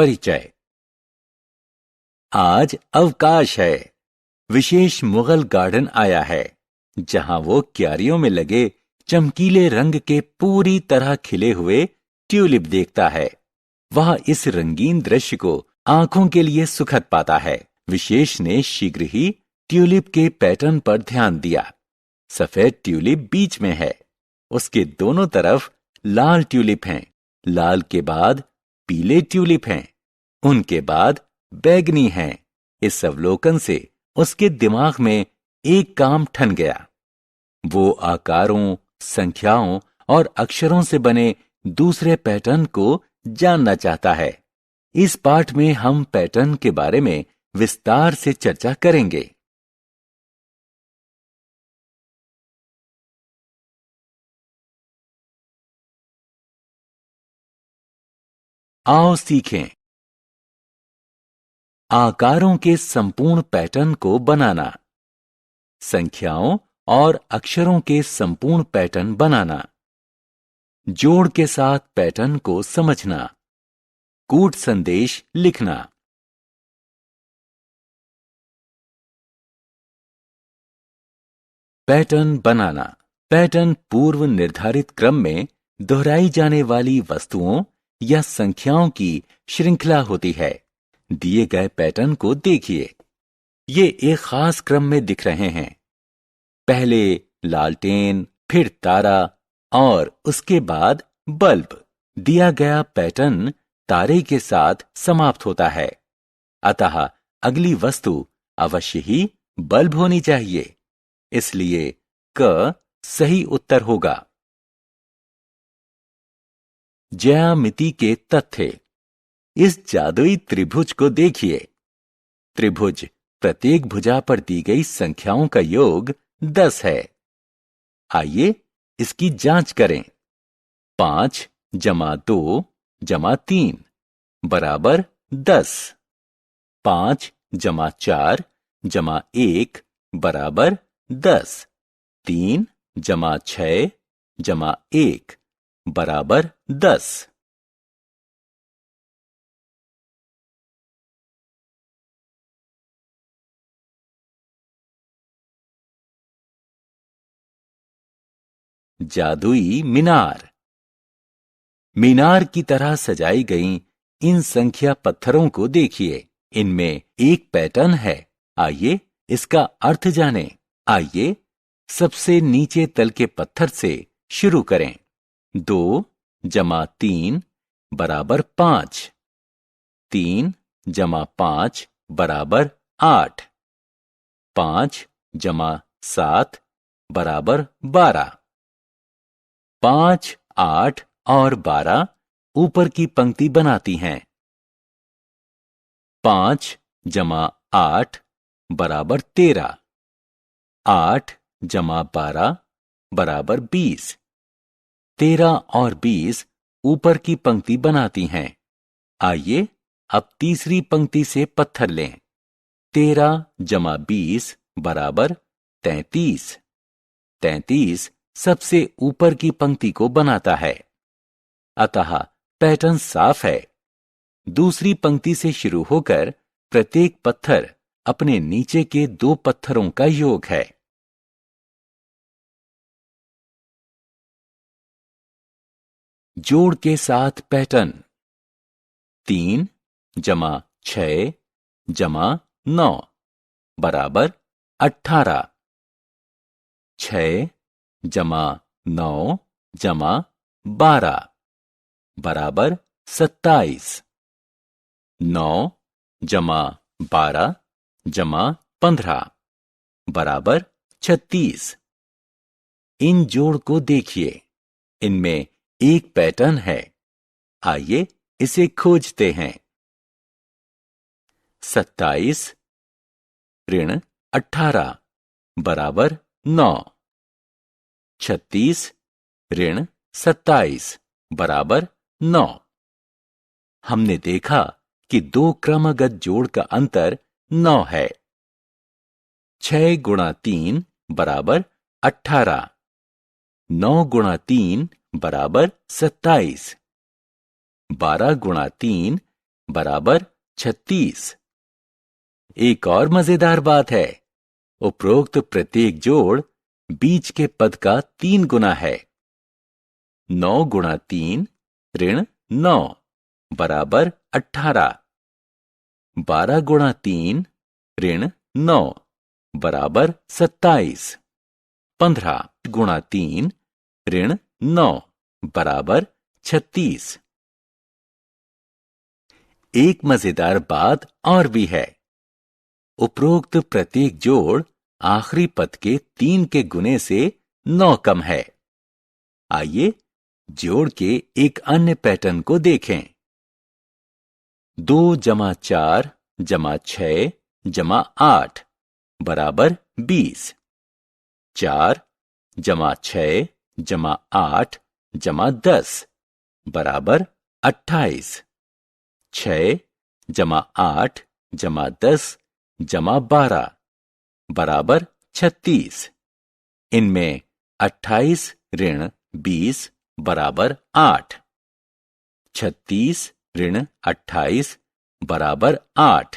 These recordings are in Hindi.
परिचय। आज अवकाश है। विशेष मुगल गार्डन आया है, जहां वो क्यारियों में लगे चमकीले रंग के पूरी तरह खिले हुए ट्यूलिप देखता है। वह इस रंगीन दृश्य को आंखों के लिए सुखद पाता है। विशेष ने शीघ्र ही ट्यूलिप के पैटर्न पर ध्यान दिया। सफेद ट्यूलिप बीच में है, उसके दोनों तरफ लाल ट्यूलिप हैं। लाल के बाद पीले ट्यूलिप हैं, उनके बाद बैंगनी हैं। इस अवलोकन से उसके दिमाग में एक काम ठन गया। वो आकारों, संख्याओं और अक्षरों से बने दूसरे पैटर्न को जानना चाहता है। इस पाठ में हम पैटर्न के बारे में विस्तार से चर्चा करेंगे। आओ सीखें। आकारों के संपूर्ण पैटर्न को बनाना, संख्याओं और अक्षरों के संपूर्ण पैटर्न बनाना, जोड़ के साथ पैटर्न को समझना, कूट संदेश लिखना। पैटर्न बनाना। पैटर्न पूर्व निर्धारित क्रम में दोहराई जाने वाली वस्तुओं या संख्याओं की श्रृंखला होती है। दिए गए पैटर्न को देखिए। ये एक खास क्रम में दिख रहे हैं। पहले लालटेन, फिर तारा और उसके बाद बल्ब। दिया गया पैटर्न तारे के साथ समाप्त होता है, अतः अगली वस्तु अवश्य ही बल्ब होनी चाहिए। इसलिए क सही उत्तर होगा। ज्यामिति के तथ्य। इस जादुई त्रिभुज को देखिए। त्रिभुज प्रत्येक भुजा पर दी गई संख्याओं का योग 10 है। आइए इसकी जांच करें। 5 जमा 2 जमा 3 बराबर 10। 5 जमा 4 जमा 1 बराबर 10। 3 जमा 6 जमा 1 बराबर 10। जादुई मीनार। मीनार की तरह सजाई गई इन संख्या पत्थरों को देखिए। इनमें एक पैटर्न है। आइए इसका अर्थ जानें। आइए सबसे नीचे तल के पत्थर से शुरू करें। 2 जमा 3 बराबर 5। 3 जमा 5 बराबर 8। 5 जमा 7 बराबर 12। 5, 8 और 12 ऊपर की पंक्ति बनाती हैं। 5 जमा 8 बराबर 13। 8 जमा 12 बराबर 20। 13 और 20 ऊपर की पंक्ति बनाती हैं। आइए अब तीसरी पंक्ति से पत्थर लें। 13 जमा 20 बराबर 33। 33 सबसे ऊपर की पंक्ति को बनाता है, अतः पैटर्न साफ है। दूसरी पंक्ति से शुरू होकर प्रत्येक पत्थर अपने नीचे के 2 पत्थरों का योग है। जोड़ के साथ पैटर्न। 3 जमा 6 जमा 9 बराबर 18। 6 जमा 9 जमा 12 बराबर 27। 9 जमा 12 जमा 15 बराबर 36। इन जोड़ को देखिए। इनमें एक पैटर्न है। आइए इसे खोजते हैं। 27 ऋण 18 बराबर 9। 36 ऋण 27 बराबर 9। हमने देखा कि 2 क्रमगत जोड़ का अंतर 9 है। 6 गुणा 3 बराबर 18। 9 गुणा 3 बराबर 27। 12 गुणा 3 बराबर 36। एक और मजेदार बात है, उपरोक्त प्रत्येक जोड़ बीच के पद का 3 गुना है। 9 गुणा 3 ऋण 9 बराबर 18। 12 गुणा 3 ऋण 9 बराबर 27। 15 गुणा 3 ऋण 9 बराबर 36। एक मजेदार बात और भी है, उपरोक्त प्रत्येक जोड़ आखिरी पद के 3 के गुने से 9 कम है। आइए जोड़ के एक अन्य पैटर्न को देखें। 2 जमा 4 जमा 6 जमा 8 बराबर 20। 4 जमा 6 जमा 8 जमा 10 बराबर 28। 6 जमा 8 जमा 10 जमा 12 बराबर 36। इनमें 28 ऋण 20 बराबर 8। 36 ऋण 28 बराबर 8।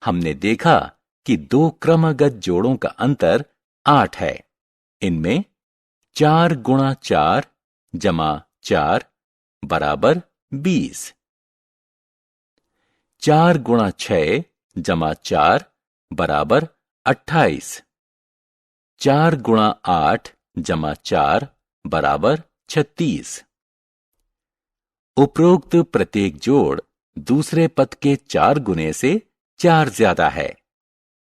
हमने देखा कि दो क्रमगत जोड़ों का अंतर 8 है। इनमें 4 गुणा 4 जमा 4 बराबर 20। 4 गुणा 6 जमा 4 बराबर 28। 4 गुणा 8 जमा 4 बराबर 36। उपरोक्त प्रत्येक जोड़ दूसरे पद के 4 गुने से 4 ज्यादा है।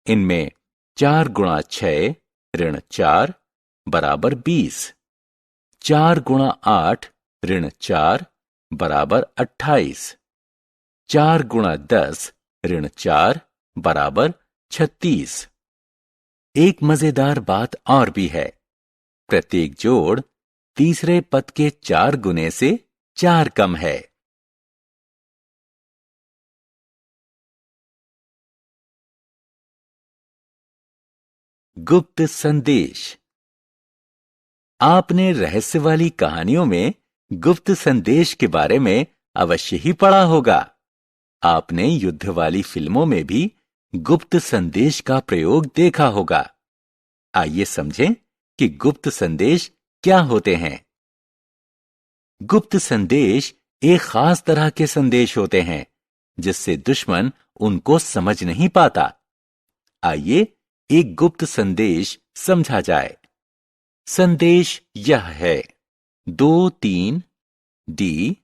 इनमें 4 गुणा 6 ऋण 4 बराबर 20। 4 गुणा 8 ऋण 4 बराबर 28। 4 गुणा 10 ऋण 4 बराबर 36। एक मजेदार बात और भी है, प्रत्येक जोड़ तीसरे पद के 4 गुने से 4 कम है। गुप्त संदेश। आपने रहस्य वाली कहानियों में गुप्त संदेश के बारे में अवश्य ही पढ़ा होगा। आपने युद्ध वाली फिल्मों में भी गुप्त संदेश का प्रयोग देखा होगा। आइए समझें कि गुप्त संदेश क्या होते हैं। गुप्त संदेश एक खास तरह के संदेश होते हैं जिससे दुश्मन उनको समझ नहीं पाता। आइए एक गुप्त संदेश समझा जाए। संदेश यह है: 23 D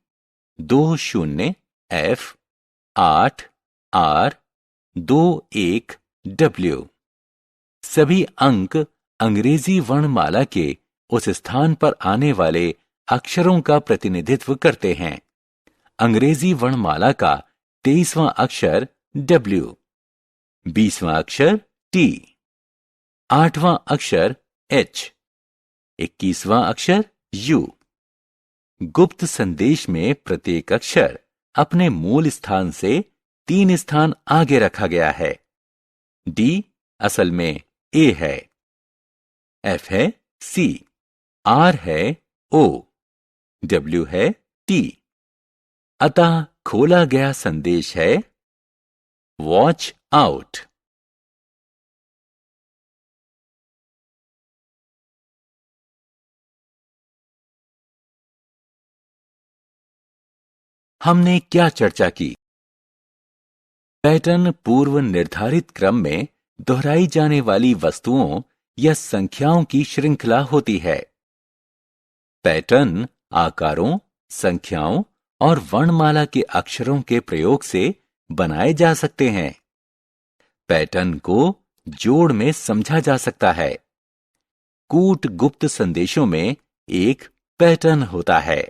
20 F 8 R 21 W। सभी अंक अंग्रेजी वर्णमाला के उस स्थान पर आने वाले अक्षरों का प्रतिनिधित्व करते हैं। अंग्रेजी वर्णमाला का 23वां अक्षर W, 20वां अक्षर T, 8वां अक्षर H, 21वां अक्षर U। गुप्त संदेश में प्रत्येक अक्षर अपने मूल स्थान से 3 स्थान आगे रखा गया है। D असल में A है, F है C, R है O, W है T। अतः खोला गया संदेश है वॉच आउट। हमने क्या चर्चा की? पैटर्न पूर्व निर्धारित क्रम में दोहराई जाने वाली वस्तुओं या संख्याओं की श्रृंखला होती है। पैटर्न आकारों, संख्याओं और वर्णमाला के अक्षरों के प्रयोग से बनाए जा सकते हैं। पैटर्न को जोड़ में समझा जा सकता है। कूट गुप्त संदेशों में एक पैटर्न होता है।